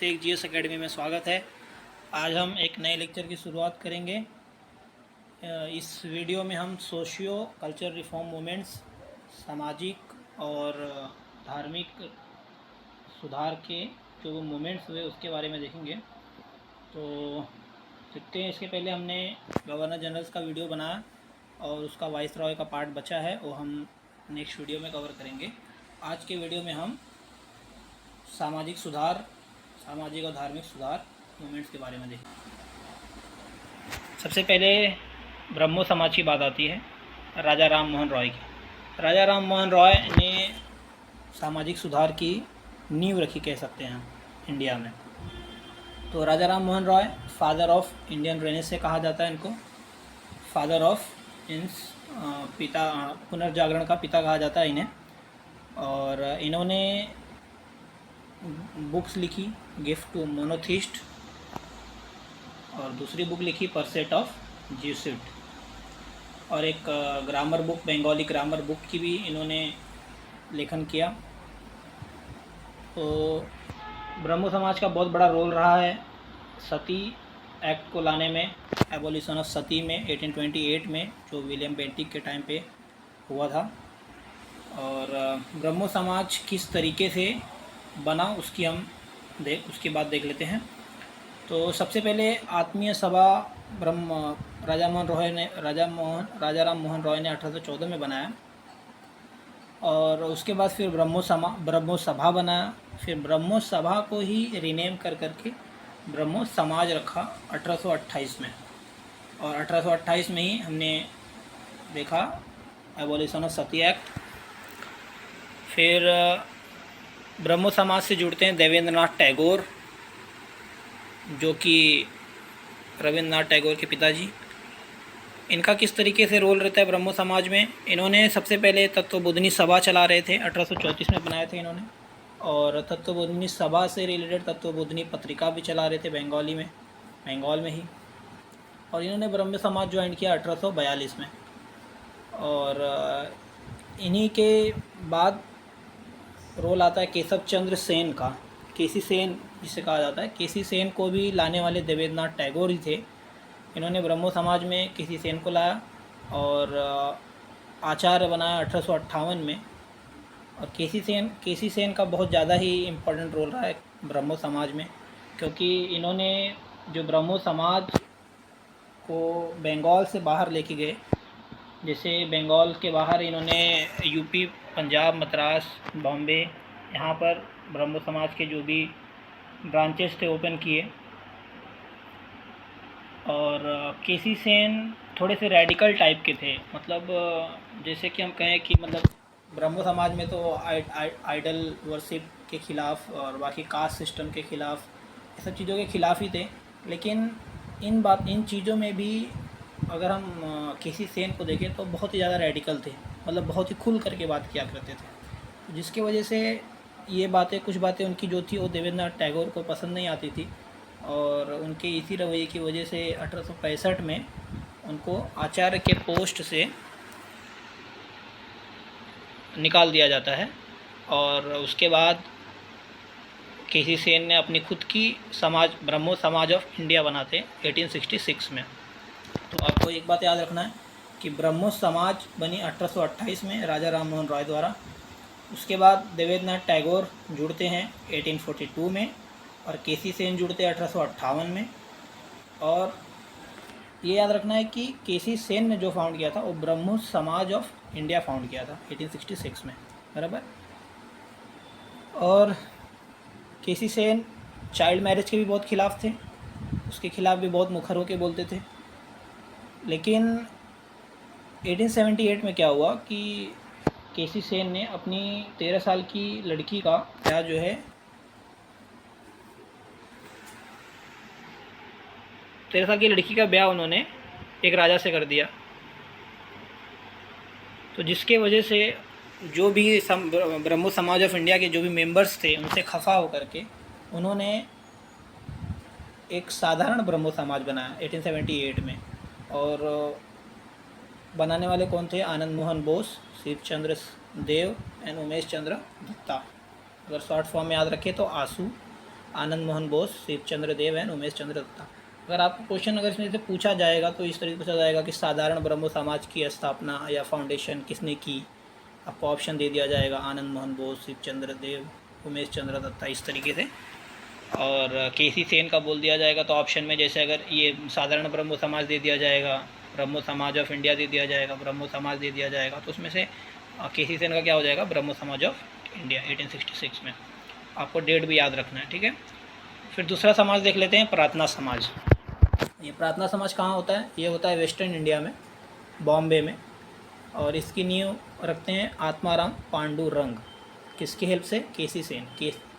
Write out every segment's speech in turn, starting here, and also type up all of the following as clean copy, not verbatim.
Sheikh GS academy में स्वागत है। आज हम एक नए लेक्चर की शुरुआत करेंगे। इस वीडियो में हम सोशियो कल्चर रिफॉर्म मूवमेंट्स, सामाजिक और धार्मिक सुधार के जो मूवमेंट्स हुए उसके बारे में देखेंगे। तो देखते हैं। इसके पहले हमने गवर्नर जनरल्स का वीडियो बनाया और उसका वाइस रॉय का पार्ट बचा है, वो हम नेक्स्ट वीडियो में कवर करेंगे। आज के वीडियो में हम सामाजिक और धार्मिक सुधार मूवमेंट्स के बारे में देखें। सबसे पहले ब्रह्मो समाज की बात आती है, राजा राम मोहन रॉय की। राजा राम मोहन रॉय ने सामाजिक सुधार की नींव रखी, कह सकते हैं इंडिया में। तो Raja Ram Mohan Roy father of Indian renaissance से कहा जाता है इनको। फादर ऑफ मीन्स पिता, पुनर्जागरण का पिता कहा जाता है इन्हें। और इन्होंने बुक्स लिखी, गिफ्ट टू मोनोथिस्ट, और दूसरी बुक लिखी परसेट ऑफ जीसुइट, और एक grammar book, Bengali grammar book की भी इन्होंने लेखन किया। तो ब्रह्मो समाज का बहुत बड़ा रोल रहा है सती एक्ट को लाने में, एबोलिशन ऑफ सती में 1828 में, जो विलियम बेंटिक के टाइम पे हुआ था। और ब्रह्मो समाज किस तरीके से बना उसकी बात देख लेते हैं। तो सबसे पहले आत्मीय सभा राजा राम मोहन रॉय ने 1814 में बनाया, और उसके बाद फिर ब्रह्मो सभा बनाया। फिर ब्रह्मो सभा को ही रीनेम करके ब्रह्मो समाज रखा 1828 में, और 1828 में ही हमने देखा एबोलिशन ऑफ सती एक्ट। फिर ब्रह्मो समाज से जुड़ते हैं देवेंद्रनाथ टैगोर, जो कि रविंद्रनाथ टैगोर के पिताजी। इनका किस तरीके से रोल रहता है ब्रह्मो समाज में? इन्होंने सबसे पहले तत्वबोधिनी सभा चला रहे थे, 1834 में बनाए थे इन्होंने। और तत्वबोधिनी सभा से रिलेटेड तत्वबोधिनी पत्रिका भी चला रहे थे बंगाल में ही। और इन्होंने ब्रह्मो समाज ज्वाइन किया 1842 में। और इन्हीं के बाद रोल आता है केशव चंद्र सेन का। केसी सेन जिसे कहा जाता है, केसी सेन को भी लाने वाले देवेंद्रनाथ टैगोर ही थे। इन्होंने ब्रह्मो समाज में केसी सेन को लाया और आचार्य बनाया 1858 में। और केसी सेन का बहुत ज़्यादा ही इम्पोर्टेंट रोल रहा है ब्रह्मो समाज में, क्योंकि इन्होंने जो ब्रह्मो समाज को बंगाल से बाहर लेके गए। जैसे बंगाल के बाहर इन्होंने यूपी, पंजाब, मद्रास, बॉम्बे, यहाँ पर ब्रह्मो समाज के जो भी ब्रांचेस थे ओपन किए। और केसी सेन थोड़े से रेडिकल टाइप के थे, मतलब जैसे कि हम कहें कि मतलब ब्रह्मो समाज में तो आइडल वर्शिप के ख़िलाफ़ और बाकी कास्ट सिस्टम के ख़िलाफ़, ये सब चीज़ों के ख़िलाफ़ ही थे। लेकिन इन चीज़ों में भी अगर हम केसी सेन को देखें तो बहुत ही ज़्यादा रेडिकल थे, मतलब बहुत ही खुल करके बात किया करते थे, जिसकी वजह से ये कुछ बातें उनकी जो थी वो देवेंद्रनाथ टैगोर को पसंद नहीं आती थी। और उनके इसी रवैये की वजह से 1865 में उनको आचार्य के पोस्ट से निकाल दिया जाता है। और उसके बाद केसी सेन ने अपनी खुद की ब्रह्मो समाज ऑफ इंडिया बनाते 1866 में। तो आपको एक बात याद रखना है कि ब्रह्मो समाज बनी 1828 में राजा राम मोहन रॉय द्वारा। उसके बाद देवेंद्रनाथ टैगोर जुड़ते हैं 1842 में, और केसी सेन जुड़ते हैं 1858 में। और ये याद रखना है कि केसी सेन ने जो फाउंड किया था वो ब्रह्मो समाज ऑफ इंडिया फाउंड किया था 1866 में, बराबर। और केसी सेन चाइल्ड मैरिज के भी बहुत खिलाफ थे, उसके खिलाफ भी बहुत मुखर होकर बोलते थे। लेकिन 1878 में क्या हुआ कि केसी सेन ने अपनी 13 साल की लड़की का ब्याह जो है 13 साल की लड़की का ब्याह उन्होंने एक राजा से कर दिया। तो जिसके वजह से जो भी ब्रह्मो समाज ऑफ इंडिया के जो भी मेंबर्स थे उनसे खफा होकर के उन्होंने एक साधारण ब्रह्मो समाज बनाया 1878 में। और बनाने वाले कौन थे? आनंद मोहन बोस, शिव चंद्र देव एंड उमेश चंद्र दत्ता। अगर शॉर्ट फॉर्म में याद रखें तो आंसू। आनंद मोहन बोस, शिव चंद्र देव एंड उमेश चंद्र दत्ता। अगर आपको क्वेश्चन अगर इसमें से पूछा जाएगा तो इस तरीके से पूछा जाएगा कि साधारण ब्रह्मो समाज की स्थापना या फाउंडेशन किसने की, आपको ऑप्शन दे दिया जाएगा आनंद मोहन बोस, शिव चंद्र देव, उमेश चंद्र दत्ता, इस तरीके से। और केसी सेन का बोल दिया जाएगा तो ऑप्शन में जैसे अगर ये साधारण ब्रह्मो समाज दे दिया जाएगा, ब्रह्मो समाज ऑफ इंडिया दे दिया जाएगा, ब्रह्मो समाज दे दिया जाएगा, तो उसमें से केसी सेन का क्या हो जाएगा, ब्रह्मो समाज ऑफ इंडिया 1866 में। आपको डेट भी याद रखना है, ठीक है। फिर दूसरा समाज देख लेते हैं, प्रार्थना समाज। ये प्रार्थना समाज कहाँ होता है, ये होता है वेस्टर्न इंडिया में, बॉम्बे में। और इसकी नींव रखते हैं आत्माराम पांडुरंग। किसकी हेल्प से, केसी सेन।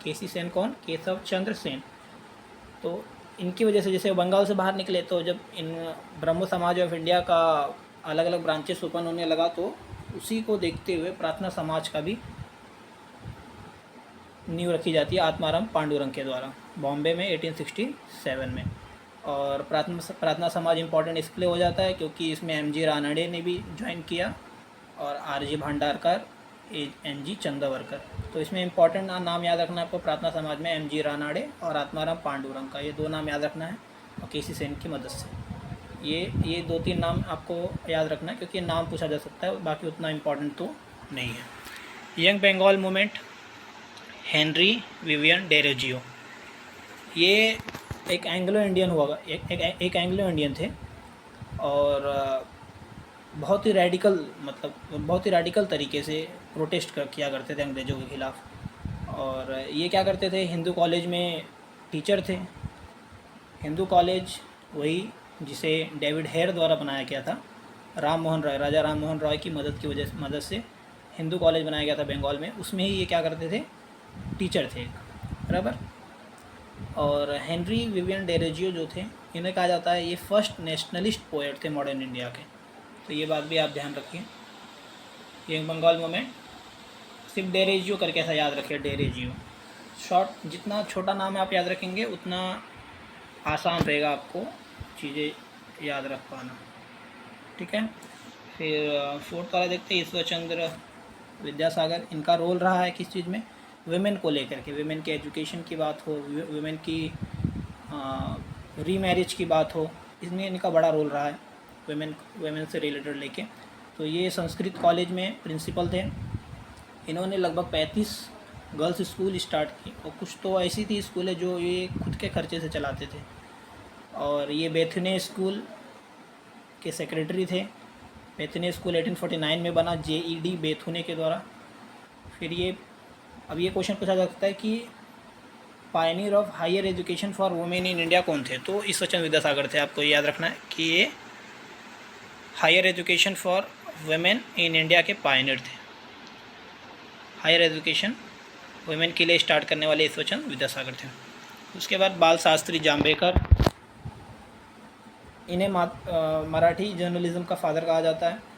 केसी सेन कौन, केशव चंद्र सेन। तो इनकी वजह से, जैसे बंगाल से बाहर निकले तो जब इन ब्रह्मो समाज ऑफ इंडिया का अलग अलग ब्रांचेस ओपन होने लगा तो उसी को देखते हुए प्रार्थना समाज का भी नींव रखी जाती है आत्माराम पांडुरंग के द्वारा, बॉम्बे में 1867 में। और प्रार्थना समाज इम्पॉर्टेंट इसलिए हो जाता है क्योंकि इसमें एम.जी. रानडे ने भी ज्वाइन किया और आर.जी. भांडारकर, एन.जी. चंदावरकर। तो इसमें इम्पॉर्टेंट नाम याद रखना है आपको प्रार्थना समाज में, एम.जी. रानडे और आत्माराम पांडुरंग का, ये दो नाम याद रखना है और केसी सेन की मदद से। ये 2-3 नाम आपको याद रखना है क्योंकि नाम पूछा जा सकता है, बाकी उतना इम्पॉर्टेंट तो नहीं है। Young Bengal movement, Henry Vivian Derozio. ये एक एंग्लो इंडियन हुआ, एक एंग्लो इंडियन थे और बहुत ही रेडिकल, मतलब बहुत ही रेडिकल तरीके से प्रोटेस्ट किया करते थे अंग्रेज़ों के ख़िलाफ़। और ये क्या करते थे, हिंदू कॉलेज में टीचर थे। हिंदू कॉलेज वही जिसे डेविड हेयर द्वारा बनाया गया था, राम मोहन रॉय, राजा राम मोहन रॉय की मदद से हिंदू कॉलेज बनाया गया था बंगाल में। उसमें ही ये क्या करते थे, टीचर थे, बराबर। और हेनरी विवियन डेरोजियो जो थे, इन्हें कहा जाता है ये फर्स्ट नेशनलिस्ट पोएट थे मॉडर्न इंडिया के। तो ये बात भी आप ध्यान रखिए। यंग बंगाल मूवमेंट, सिर्फ डेरोजियो करके ऐसा याद रखिए, डेरोजियो। शॉर्ट, जितना छोटा नाम आप याद रखेंगे उतना आसान रहेगा आपको चीज़ें याद रख पाना, ठीक है। फिर फोर्थ वाला देखते हैं, ईश्वर चंद्र विद्यासागर। इनका रोल रहा है किस चीज़ में, वुमेन को लेकर के, वुमेन के एजुकेशन की बात हो, वुमेन की रीमैरिज की बात हो, इसमें इनका बड़ा रोल रहा है, वुमेन से रिलेटेड लेके। तो ये संस्कृत कॉलेज में प्रिंसिपल थे। इन्होंने लगभग 35 गर्ल्स स्कूल स्टार्ट की और कुछ तो ऐसी थी स्कूलें जो ये खुद के खर्चे से चलाते थे। और ये बेथुने स्कूल के सेक्रेटरी थे। बेथुने स्कूल 1849 में बना, JED बेथुने के द्वारा। फिर अब ये क्वेश्चन पूछा जा सकता है कि pioneer of higher education for women in India कौन थे, तो ईश्वर चंद्र विद्यासागर थे। आपको याद रखना है कि ये higher education for women in India के पायनियर थे। हायर एजुकेशन वुमेन के लिए स्टार्ट करने वाले ईश्वर चंद्र विद्यासागर थे। उसके बाद बाल शास्त्री जाम्बेकर, इन्हें मराठी जर्नलिज्म का फादर कहा जाता है।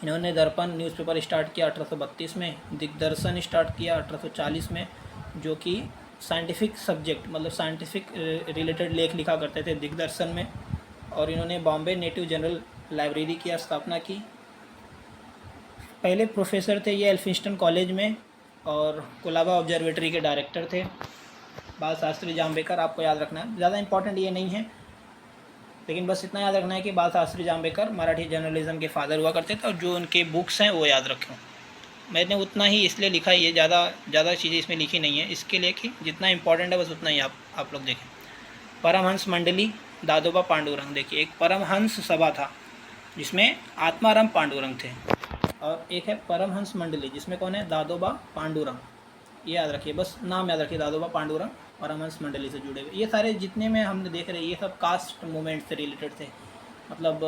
इन्होंने दर्पण न्यूज़पेपर स्टार्ट किया 1832 में, दिग्दर्शन स्टार्ट किया 1840 में, जो कि साइंटिफिक सब्जेक्ट, मतलब साइंटिफिक रिलेटेड लेख लिखा करते थे दिग्दर्शन में। और इन्होंने बॉम्बे नेटिव जनरल लाइब्रेरी की स्थापना की। पहले प्रोफेसर थे ये एल्फिंस्टन कॉलेज में और कोलाबा ऑब्जर्वेटरी के डायरेक्टर थे। बाल शास्त्री जाम्बेकर आपको याद रखना है, ज़्यादा इंपॉर्टेंट ये नहीं है, लेकिन बस इतना याद रखना है कि बाल शास्त्री जाम्बेकर मराठी जर्नलिज्म के फादर हुआ करते थे और जो उनके बुक्स हैं वो याद रखें। मैंने उतना ही इसलिए लिखा ही है, ज़्यादा चीज़ें इसमें लिखी नहीं है, इसके लिए कि जितना इंपॉर्टेंट है बस उतना ही आप लोग देखें। परमहंस मंडली, दादोबा पांडुरंग। देखिए, एक परमहंस सभा था जिसमें आत्माराम पांडुरंग थे और एक है परमहंस मंडली जिसमें कौन है, दादोबा पांडुरंग। ये याद रखिए, बस नाम याद रखिए, दादोबा पांडुरंग परमहंस मंडली से जुड़े हुए। ये सारे जितने में हमने देख रहे हैं ये सब कास्ट मूवमेंट से रिलेटेड थे, मतलब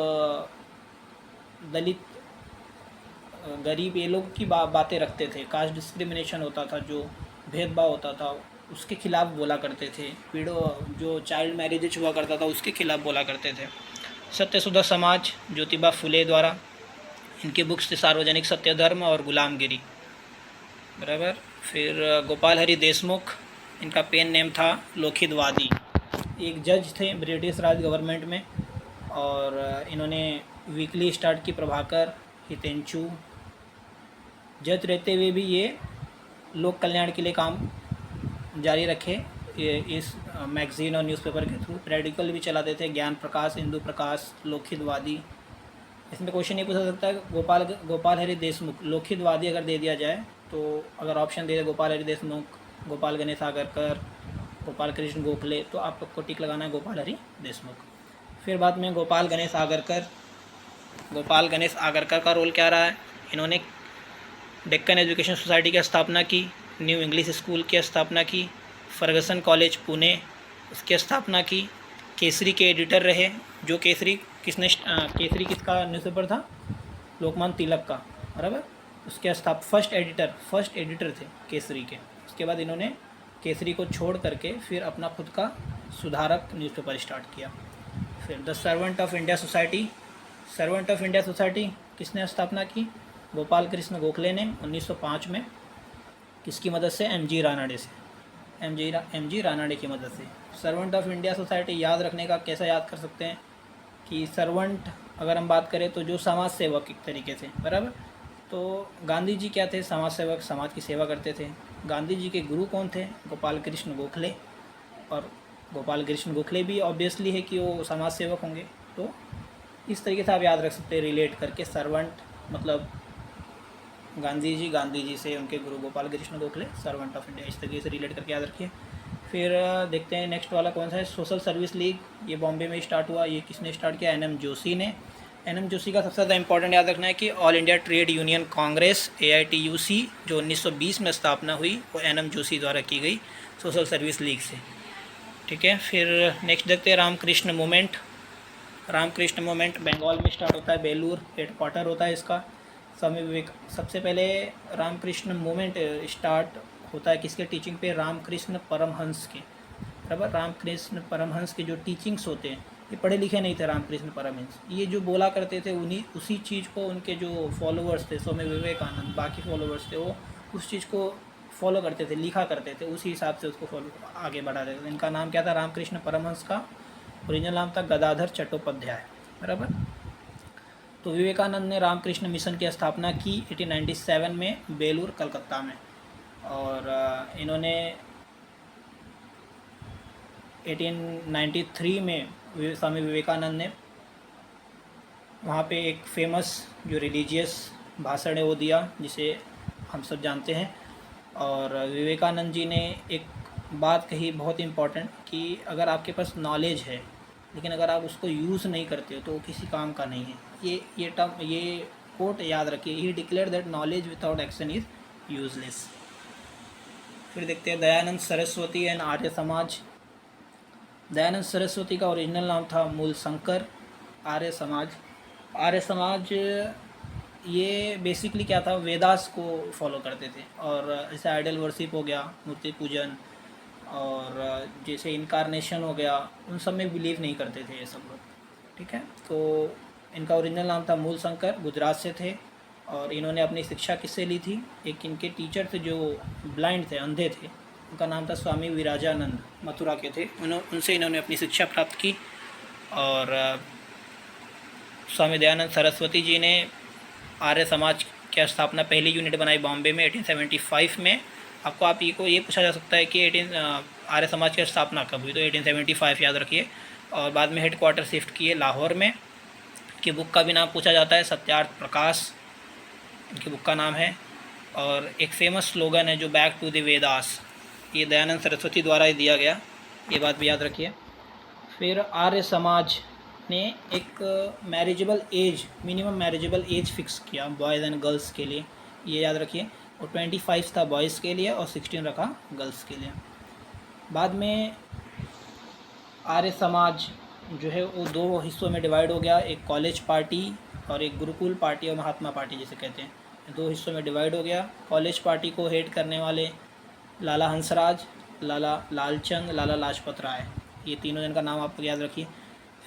दलित, गरीब, ये लोग की बातें रखते थे। कास्ट डिस्क्रिमिनेशन होता था, जो भेदभाव होता था उसके खिलाफ बोला करते थे। जो चाइल्ड मैरिजेज हुआ करता था उसके खिलाफ बोला करते थे। सत्यशोधक समाज, ज्योतिबा फुले द्वारा, इनके बुक्स थे सार्वजनिक सत्यधर्म और गुलामगिरी, बराबर। फिर गोपाल हरि देशमुख, इनका पेन नेम था लोखितवादी। एक जज थे ब्रिटिश राज गवर्नमेंट में और इन्होंने वीकली स्टार्ट की, प्रभाकर, हितेंशु। जज रहते हुए भी ये लोक कल्याण के लिए काम जारी रखे। इस मैगज़ीन और न्यूज़पेपर के थ्रू। रेडिकल भी चलाते थे, ज्ञान प्रकाश, इंदु प्रकाश, लोकहितवादी। इसमें क्वेश्चन ये पूछा सकता है गोपाल हरि देशमुख, लोकहितवादी अगर दे दिया जाए तो अगर ऑप्शन दे दे गोपाल हरि देशमुख, गोपाल गणेश आगरकर, गोपाल कृष्ण गोखले, तो आप लोग को टिक लगाना है गोपाल हरि देशमुख। फिर बाद में गोपाल गणेश आगरकर का रोल क्या रहा है? इन्होंने डेक्कन एजुकेशन सोसाइटी की स्थापना की, न्यू इंग्लिश स्कूल की स्थापना की, फर्गसन कॉलेज पुणे उसकी स्थापना की, केसरी के एडिटर रहे, जो केसरी किसका न्यूज़पेपर था? लोकमान्य तिलक का, बराबर। उसके फर्स्ट एडिटर थे केसरी के। उसके बाद इन्होंने केसरी को छोड़ करके फिर अपना खुद का सुधारक न्यूज़पेपर स्टार्ट किया। फिर the servant of India society किसने स्थापना की? गोपाल कृष्ण गोखले ने 1905 में। किसकी मदद से? एम जी रानाडे की मदद से। सर्वेंट ऑफ इंडिया सोसाइटी याद रखने का कैसा याद कर सकते हैं कि सर्वेंट अगर हम बात करें तो जो समाज सेवक एक तरीके से, बराबर। तो गांधी जी क्या थे? समाज सेवक, समाज की सेवा करते थे। गांधी जी के गुरु कौन थे? गोपाल कृष्ण गोखले। और गोपाल कृष्ण गोखले भी ऑब्वियसली है कि वो समाज सेवक होंगे। तो इस तरीके से आप याद रख सकते हैं रिलेट करके। सर्वेंट मतलब गांधी जी से उनके गुरु Gopal Krishna Gokhale, servant of India, इस तरीके से रिलेट करके याद रखिए। फिर देखते हैं नेक्स्ट वाला कौन सा है? सोशल सर्विस लीग, ये बॉम्बे में स्टार्ट हुआ। ये किसने स्टार्ट किया? एन.एम. जोशी ने। एन.एम. जोशी का सबसे ज़्यादा इंपॉर्टेंट याद रखना है कि all India trade union Congress AITUC जो 1920 में स्थापना हुई वो एन.एम. जोशी द्वारा की गई सोशल सर्विस लीग से, ठीक है। फिर नेक्स्ट देखते हैं रामकृष्ण मूवमेंट बंगाल में स्टार्ट होता है, बेलूर हेडक्वार्टर होता है इसका। स्वामी विवेक सबसे पहले रामकृष्ण मूवमेंट स्टार्ट होता है किसके टीचिंग पे? रामकृष्ण परमहंस के, बराबर। रामकृष्ण परमहंस के जो टीचिंग्स होते हैं, ये पढ़े लिखे नहीं थे रामकृष्ण परमहंस, ये जो बोला करते थे उसी चीज़ को उनके जो फॉलोअर्स थे, स्वामी विवेकानंद, बाकी फॉलोअर्स थे, वो उस चीज़ को फॉलो करते थे, लिखा करते थे, उसी हिसाब से उसको फॉलो आगे बढ़ाते थे। इनका नाम क्या था? रामकृष्ण परमहंस का ओरिजिनल नाम था गदाधर चट्टोपाध्याय, बराबर। तो विवेकानंद ने रामकृष्ण मिशन की स्थापना की 1897 में बेलूर कलकत्ता में। और इन्होंने 1893 में स्वामी विवेकानंद ने वहाँ पे एक फेमस जो रिलीजियस भाषण है वो दिया, जिसे हम सब जानते हैं। और विवेकानंद जी ने एक बात कही बहुत इम्पॉर्टेंट कि अगर आपके पास नॉलेज है लेकिन अगर आप उसको यूज़ नहीं करते हो तो वो किसी काम का नहीं है। ये कोट याद रखिए। He declare that knowledge without action is useless. फिर देखते हैं दयानंद सरस्वती एंड आर्य समाज। दयानंद सरस्वती का ओरिजिनल नाम था मूल शंकर। आर्य समाज ये बेसिकली क्या था? वेदास को फॉलो करते थे। और जैसे आइडल वर्शिप हो गया, मूर्ति पूजन, और जैसे इनकारनेशन हो गया, उन सब में बिलीव नहीं करते थे ये सब लोग, ठीक है। तो इनका ओरिजिनल नाम था मूल शंकर, गुजरात से थे। और इन्होंने अपनी शिक्षा किससे ली थी? एक इनके टीचर थे जो ब्लाइंड थे, अंधे थे, उनका नाम था स्वामी विराजानंद, मथुरा के थे। उनसे इन्होंने अपनी शिक्षा प्राप्त की। और स्वामी दयानंद सरस्वती जी ने आर्य समाज की स्थापना, पहली यूनिट बनाई बॉम्बे में 1875 में। आप ये पूछा जा सकता है कि आर्य समाज की स्थापना कब हुई? तो 1875 याद रखिए। और बाद में हेडक्वार्टर शिफ्ट किए लाहौर में। की बुक का भी नाम पूछा जाता है, सत्यार्थ प्रकाश इनकी बुक का नाम है। और एक फेमस स्लोगन है जो बैक टू द वेदास, ये दयानंद सरस्वती द्वारा ही दिया गया, ये बात भी याद रखिए। फिर आर्य समाज ने एक मिनिमम मैरिजेबल एज फिक्स किया बॉयज़ एंड गर्ल्स के लिए, ये याद रखिए। और 25 था बॉयज़ के लिए और 16 रखा गर्ल्स के लिए। बाद में आर्य समाज जो है वो दो हिस्सों में डिवाइड हो गया, एक कॉलेज पार्टी और एक गुरुकुल पार्टी और महात्मा पार्टी जिसे कहते हैं, दो हिस्सों में डिवाइड हो गया। कॉलेज पार्टी को हेड करने वाले लाला हंसराज, लाला लालचंद, लाला लाजपत राय, ये तीनों जन का नाम आप याद रखिए।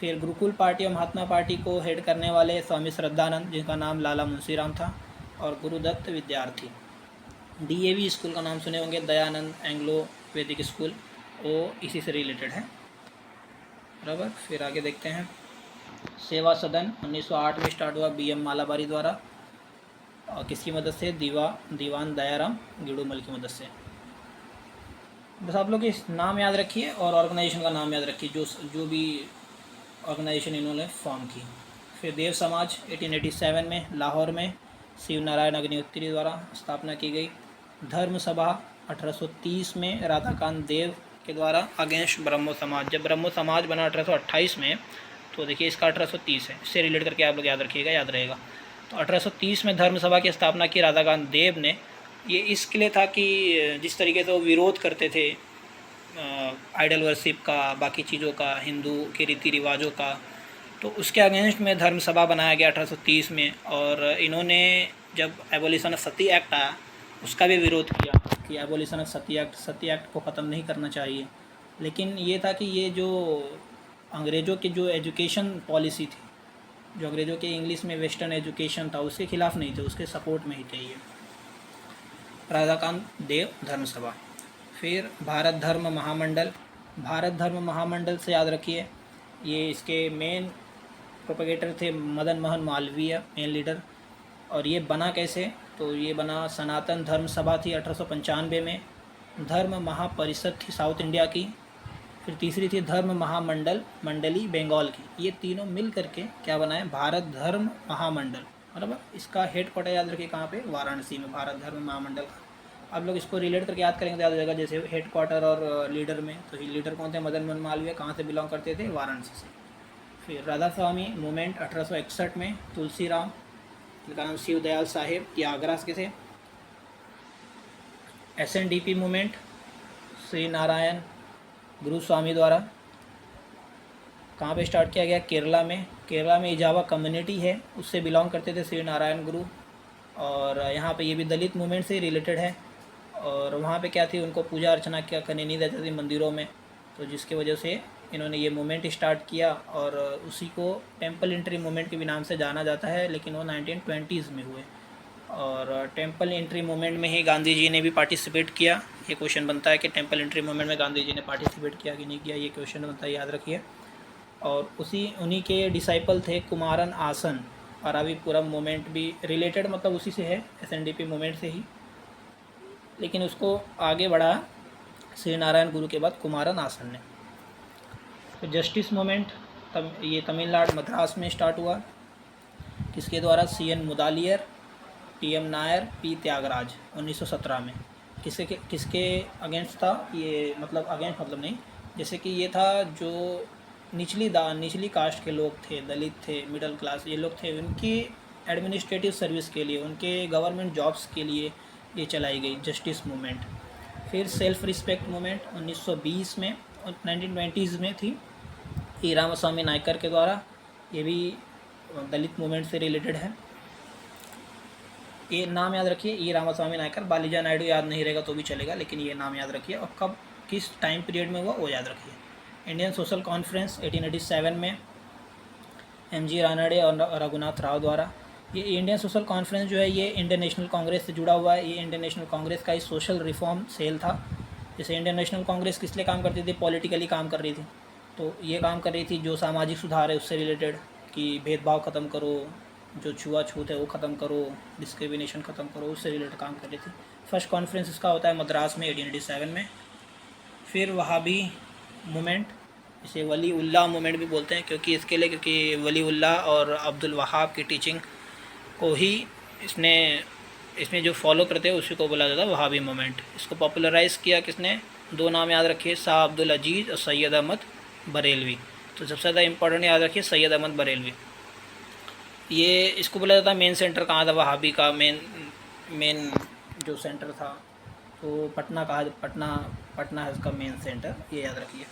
फिर गुरुकुल पार्टी और महात्मा पार्टी को हेड करने वाले स्वामी श्रद्धानंद, जिनका नाम लाला मुंशीराम था, और गुरुदत्त विद्यार्थी। DAV स्कूल का नाम सुने होंगे, दयानंद एंग्लो वैदिक स्कूल, वो इसी से रिलेटेड है, बराबर। फिर आगे देखते हैं सेवा सदन 1908 में स्टार्ट हुआ BM मालाबारी द्वारा, और किसकी मदद से? दीवान दयाराम गिड़ूमल की मदद से। बस आप लोग इस नाम याद रखिए और ऑर्गेनाइजेशन का नाम याद रखिए जो भी ऑर्गेनाइजेशन इन्होंने फॉर्म की। फिर देव समाज 1887 में लाहौर में शिव नारायण अग्निहोत्री द्वारा स्थापना की गई। धर्म सभा 1830 में राधाकांत देव के द्वारा अगेंस्ट ब्रह्मो समाज। जब ब्रह्मो समाज बना 1828 में, तो देखिए इसका 1830 है, इससे रिलेट करके आप लोग याद रखिएगा, याद रहेगा। तो 1830 में धर्म सभा की स्थापना की राधाकांत देव ने। ये इसके लिए था कि जिस तरीके से वो विरोध करते थे आइडल वर्शिप का, बाकी चीज़ों का, हिंदू के रीति रिवाजों का, तो उसके अगेंस्ट में धर्म सभा बनाया गया 1830 में। और इन्होंने जब एबोलिशन ऑफ सती एक्ट आया उसका भी विरोध किया कि एबोलिशन ऑफ सती एक्ट को ख़त्म नहीं करना चाहिए। लेकिन ये था कि ये जो अंग्रेज़ों की जो एजुकेशन पॉलिसी थी, जो अंग्रेज़ों के इंग्लिश में वेस्टर्न एजुकेशन था, उसके खिलाफ नहीं थे, उसके सपोर्ट में ही थे ये राधाकांत देव धर्म सभा। फिर भारत धर्म महामंडल। भारत धर्म महामंडल से याद रखिए, ये इसके मेन प्रोपेगेटर थे मदन मोहन मालवीय, मेन लीडर। और ये बना कैसे, तो ये बना सनातन धर्म सभा थी 1895 में, धर्म महापरिषद थी साउथ इंडिया की, फिर तीसरी थी धर्म महामंडल मंडली बंगाल की। ये तीनों मिल करके क्या बनाए, भारत धर्म महामंडल। बराबर, इसका हेड क्वार्टर याद रखिए कहाँ पे, वाराणसी में, भारत धर्म महामंडल का। आप लोग इसको रिलेट करके याद करेंगे तो याद हो जाएगा, जैसे हेड क्वार्टर और लीडर में, तो लीडर कौन थे, मदन मोहन मालवीय, कहाँ से बिलोंग करते थे, वाराणसी से। फिर राधा स्वामी मूवमेंट 1861 में, तुलसीराम, इनका नाम शिव दयाल साहेब, ये आगरा के थे। SNDP मूवमेंट श्री नारायण गुरु स्वामी द्वारा, कहाँ पे स्टार्ट किया गया, केरला में। केरला में इजावा कम्युनिटी है, उससे बिलोंग करते थे श्री नारायण गुरु। और यहाँ पे ये भी दलित मूवमेंट से रिलेटेड है। और वहाँ पे क्या थी, उनको पूजा अर्चना क्या करने नहीं देते थे मंदिरों में, तो जिसकी वजह से इन्होंने ये मूवमेंट स्टार्ट किया। और उसी को टेम्पल एंट्री मूवमेंट के भी नाम से जाना जाता है, लेकिन वो 1920s में हुए। और टेम्पल एंट्री मूवमेंट में ही गांधी जी ने भी पार्टिसिपेट किया। ये क्वेश्चन बनता है कि टेम्पल एंट्री मूवमेंट में गांधी जी ने पार्टिसिपेट किया कि नहीं किया, ये क्वेश्चन बनता है, याद रखिए। और उन्हीं के डिसाइपल थे कुमारन आसन। अरावीपुरम मूवमेंट भी रिलेटेड, मतलब उसी से है, SNDP मूवमेंट से ही, लेकिन उसको आगे बढ़ा श्री नारायण गुरु के बाद कुमारन आसन ने। तो जस्टिस मूवमेंट ये तमिलनाडु मद्रास में स्टार्ट हुआ, किसके द्वारा, CN Mudaliar, PM Nair, P Tyagaraja, 1917 में। किसके अगेंस्ट था ये, मतलब अगेंस्ट मतलब नहीं, जैसे कि ये था जो निचली कास्ट के लोग थे, दलित थे, मिडिल क्लास ये लोग थे, उनकी एडमिनिस्ट्रेटिव सर्विस के लिए, उनके गवर्नमेंट जॉब्स के लिए ये चलाई गई जस्टिस मूवमेंट। फिर सेल्फ रिस्पेक्ट मूवमेंट 1920 में, 1920s में थी, ई रामास्वामी नायकर के द्वारा। ये भी दलित मूवमेंट से रिलेटेड है। ये नाम याद रखिए, ई रामास्वामी नायकर। बालिजा नायडू याद नहीं रहेगा तो भी चलेगा, लेकिन ये नाम याद रखिए। और कब, किस टाइम पीरियड में हुआ वो याद रखिए। इंडियन सोशल कॉन्फ्रेंस 1887 में, MG रानडे और रघुनाथ राव द्वारा। ये इंडियन सोशल कॉन्फ्रेंस जो है ये इंडियन नेशनल कांग्रेस से जुड़ा हुआ है। ये इंडियन नेशनल कांग्रेस का ही सोशल रिफॉर्म सेल था। जैसे इंडियन नेशनल कांग्रेस किस लिए काम करती थी, पॉलिटिकली काम कर रही थी, तो ये काम कर रही थी जो सामाजिक सुधार है उससे रिलेटेड, कि भेदभाव ख़त्म करो, जो छुआछूत है वो ख़त्म करो, डिस्क्रिमिनेशन ख़त्म करो, उससे रिलेटेड काम कर रही थी। फर्स्ट कॉन्फ्रेंस इसका होता है मद्रास में 1887 में। फिर वहाबी मूवमेंट, इसे वली उल्लाह मूवमेंट भी बोलते हैं, क्योंकि वली उल्लाह और अब्दुल वहाब की टीचिंग को ही इसमें जो फॉलो करते हैं उसी को बोला जाता है वहाबी मूवमेंट। इसको पॉपुलराइज़ किया किसने, दो नाम याद रखिए, शाह अब्दुल अजीज़ और सैयद अहमद बरेलवी। तो सबसे ज़्यादा इंपॉर्टेंट याद रखिए सैयद अहमद बरेलवी। ये इसको बोला जाता है मेन सेंटर कहाँ था वहाबी का, मेन जो सेंटर था तो पटना है इसका मेन सेंटर, ये याद रखिए।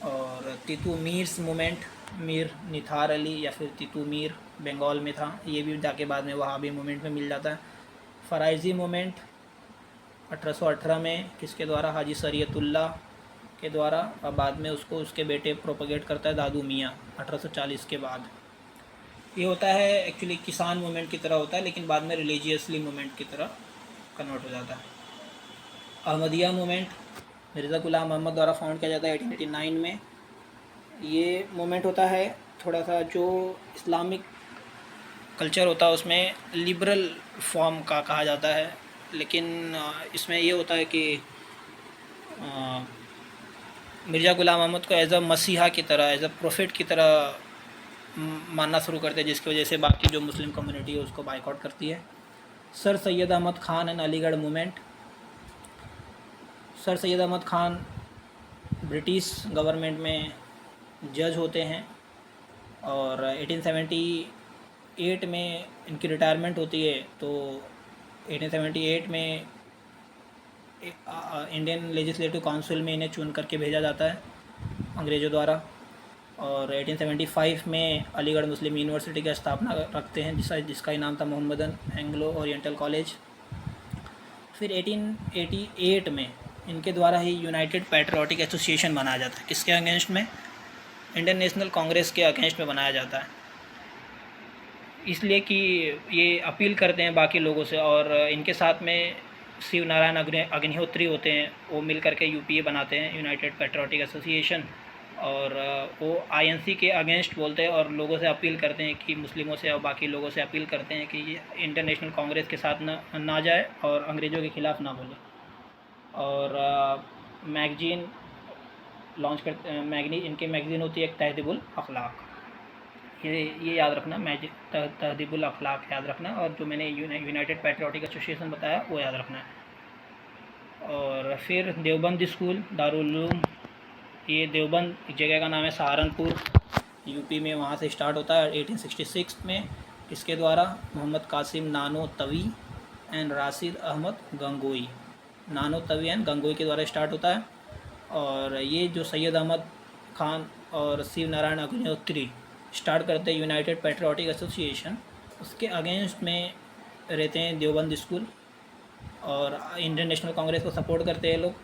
और तीतू मीर्स मूवमेंट, मीर निथार अली या फिर तीतू मीर बंगाल में था, ये भी जाके बाद में वहाबी मूवमेंट में मिल जाता है। फ़राइज़ी मूवमेंट 1818 में, किसके द्वारा, हाजी शरीयतुल्लाह के द्वारा, और बाद में उसको उसके बेटे प्रोपगेट करता है दादू मियाँ 1840 के बाद। ये होता है एक्चुअली किसान मूवमेंट की तरह होता है, लेकिन बाद में रिलीजियसली मूवमेंट की तरह कन्वर्ट हो जाता है। अहमदिया मूवमेंट मिर्ज़ा गुलाम अहमद द्वारा फाउंड किया जाता है 1889 में। ये मूवमेंट होता है थोड़ा सा जो इस्लामिक कल्चर होता है उसमें लिबरल फॉर्म का कहा जाता है, लेकिन इसमें ये होता है कि मिर्ज़ा ग़ुलाम अहमद को एज़ अ मसीहा की तरह, एज़ अ प्रोफेट की तरह मानना शुरू करते हैं, जिसकी वजह से बाकी जो मुस्लिम कम्युनिटी है उसको बाइकआउट करती है। Sir Syed Ahmad Khan and Aligarh movement. Sir Syed Ahmad Khan British government में जज होते हैं और 1878 में इनकी रिटायरमेंट होती है। तो 1878 में इंडियन लेजिस्लेटिव काउंसिल में इन्हें चुन करके भेजा जाता है अंग्रेज़ों द्वारा, और 1875 में अलीगढ़ मुस्लिम यूनिवर्सिटी की स्थापना रखते हैं, जिसका इनाम था मोहम्मदन एंग्लो ओरिएंटल कॉलेज। फिर 1888 में इनके द्वारा ही यूनाइटेड पैट्रियोटिक एसोसिएशन बनाया जाता है। किसके अगेंस्ट में? इंडियन नेशनल कांग्रेस के अगेंस्ट में बनाया जाता है, इसलिए कि ये अपील करते हैं बाकी लोगों से। और इनके साथ में शिव नारायण अग्निहोत्री होते हैं, वो मिल करके यूपीए बनाते हैं, यूनाइटेड पैट्रियोटिक एसोसिएशन। और वो आईएनसी के अगेंस्ट बोलते हैं और लोगों से अपील करते हैं कि मुस्लिमों से और बाकी लोगों से अपील करते हैं कि ये इंटरनेशनल कांग्रेस के साथ ना जाए और अंग्रेज़ों के ख़िलाफ़ ना बोले। और मैगजीन लॉन्च करते, इनकी मैगज़ीन होती है एक तहज़ीबुल अखलाक। ये याद रखना, तहज़ीबुल अखलाक याद रखना, और जो मैंने यूनाइटेड पैट्रियोटिक एसोसिएशन बताया वो याद रखना है। और फिर देवबंद स्कूल, दारुल उलूम, ये देवबंद जगह का नाम है, सहारनपुर यूपी में, वहाँ से स्टार्ट होता है 1866 में। इसके द्वारा मोहम्मद कासिम नानोतवी एंड राशिद अहमद गंगोई, नानोतवी एंड गंगोई के द्वारा स्टार्ट होता है। और ये जो सैयद अहमद ख़ान और शिव नारायण अग्निहोत्री स्टार्ट करते हैं यूनाइटेड पैट्रियोटिक एसोसिएशन, उसके अगेंस्ट में रहते हैं देवबंद स्कूल, और इंडियन नेशनल कांग्रेस को सपोर्ट करते हैं लोग।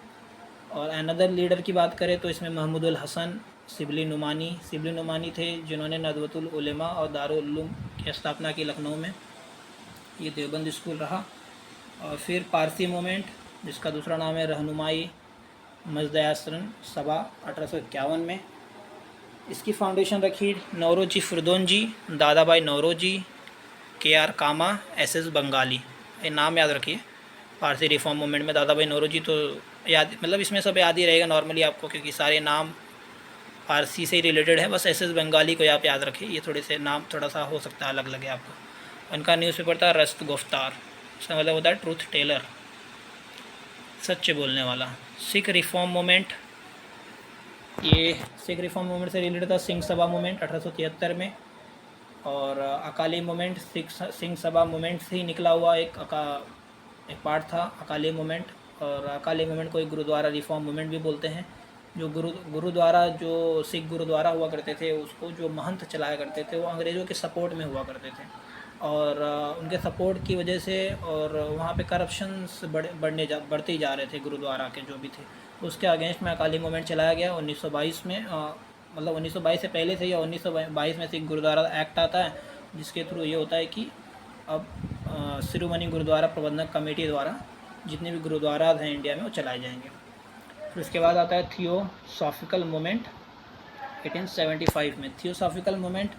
और अनदर लीडर की बात करें तो इसमें महमूदुल हसन सिबली नुमानी थे, जिन्होंने नदवतुल उलेमा और दारुल उलूम की स्थापना की लखनऊ में। ये देवबंद स्कूल रहा। और फिर पारसी मूवमेंट, जिसका दूसरा नाम है रहनुमाई मजदयासरन सभा, 1851 में। इसकी फाउंडेशन रखी नौरोजी फिरदौन जी, दादा भाई नौरोजी, KR कामा, SS बंगाली। ये नाम याद रखिए। पारसी रिफॉर्म मूवमेंट में दादा भाई नौरोजी तो याद, मतलब इसमें सब याद ही रहेगा नॉर्मली आपको, क्योंकि सारे नाम फारसी से ही रिलेटेड है। बस SS बंगाली को आप याद रखिए, ये थोड़े से नाम थोड़ा सा हो सकता है अलग लगे आपको। उनका न्यूज़पेपर था रस्त गुफ्तार, इसका मतलब होता है ट्रूथ टेलर, सच्चे बोलने वाला। सिख रिफॉर्म मूवमेंट, ये सिख रिफॉर्म मूवमेंट से रिलेटेड था। सिंह सभा मूवमेंट 1873 में। और अकाली मूवमेंट सिंह सभा मूवमेंट से ही निकला हुआ एक पार्ट था अकाली मूवमेंट। और अकाली मूवमेंट को एक गुरुद्वारा रिफॉर्म मूवमेंट भी बोलते हैं। जो गुरुद्वारा जो सिख गुरुद्वारा हुआ करते थे, उसको जो महंत चलाया करते थे वो अंग्रेज़ों के सपोर्ट में हुआ करते थे, और उनके सपोर्ट की वजह से और वहाँ पे करप्शंस बढ़ते ही जा रहे थे गुरुद्वारा के जो भी थे। उसके अगेंस्ट में अकाली मूवमेंट चलाया गया 1922 में। मतलब 1922 से पहले से, या 1922 में सिख गुरुद्वारा एक्ट आता है, जिसके थ्रू ये होता है कि अब शिरोमणि गुरुद्वारा प्रबंधक कमेटी द्वारा जितने भी गुरुद्वारा हैं इंडिया में वो चलाए जाएंगे। फिर उसके बाद आता है थियोसॉफिकल मूवमेंट 1875 में। थियोसॉफिकल मूवमेंट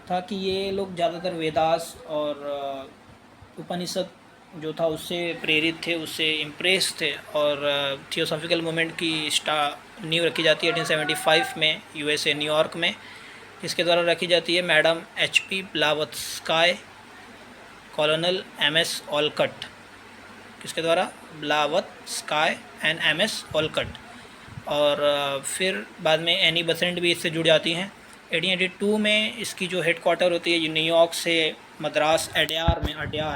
था कि ये लोग ज़्यादातर वेदास और उपनिषद जो था उससे प्रेरित थे, उससे इम्प्रेस थे। और थियोसॉफिकल मूवमेंट की नींव रखी जाती है 1875 में USA न्यूयॉर्क में, जिसके द्वारा रखी जाती है मैडम HP ब्लावत्स्काय, कॉलोनल MS ओलकट, किसके द्वारा? ब्लावत्स्काय एंड MS ओलकट। और फिर बाद में एनी बेसेंट भी इससे जुड़ जाती हैं। 1882 में इसकी जो हेडक्वार्टर होती है न्यूयॉर्क से मद्रास अड्यार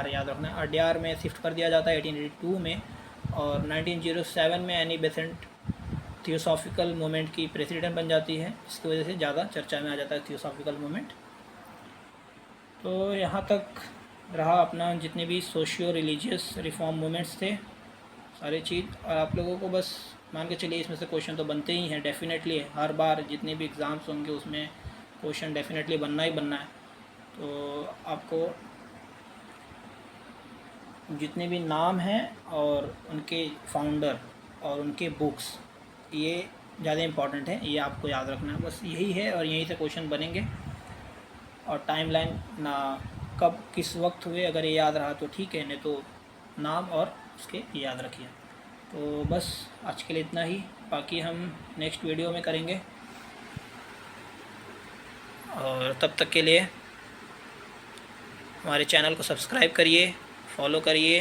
याद रखना, अड्यार में शिफ्ट कर दिया जाता है 1882 में। और 1907 में एनी बेसेंट थियोसॉफिकल मूवमेंट की प्रेसिडेंट बन जाती है, इसकी वजह से ज़्यादा चर्चा में आ जाता है थियोसॉफिकल मूवमेंट। तो यहाँ तक रहा अपना जितने भी सोशियो रिलीजियस रिफॉर्म मूवमेंट्स थे सारी चीज़। और आप लोगों को बस मान के चलिए इसमें से क्वेश्चन तो बनते ही हैं डेफिनेटली, हर बार जितने भी एग्ज़ाम्स होंगे उसमें क्वेश्चन डेफिनेटली बनना ही बनना है। तो आपको जितने भी नाम हैं और उनके फाउंडर और उनके बुक्स, ये ज़्यादा इम्पॉर्टेंट है, ये आपको याद रखना है, बस यही है। और यहीं से क्वेश्चन बनेंगे। और टाइमलाइन ना कब किस वक्त हुए, अगर ये याद रहा तो ठीक है, नहीं तो नाम और उसके याद रखिए। तो बस आज के लिए इतना ही, बाकी हम नेक्स्ट वीडियो में करेंगे। और तब तक के लिए हमारे चैनल को सब्सक्राइब करिए, फॉलो करिए।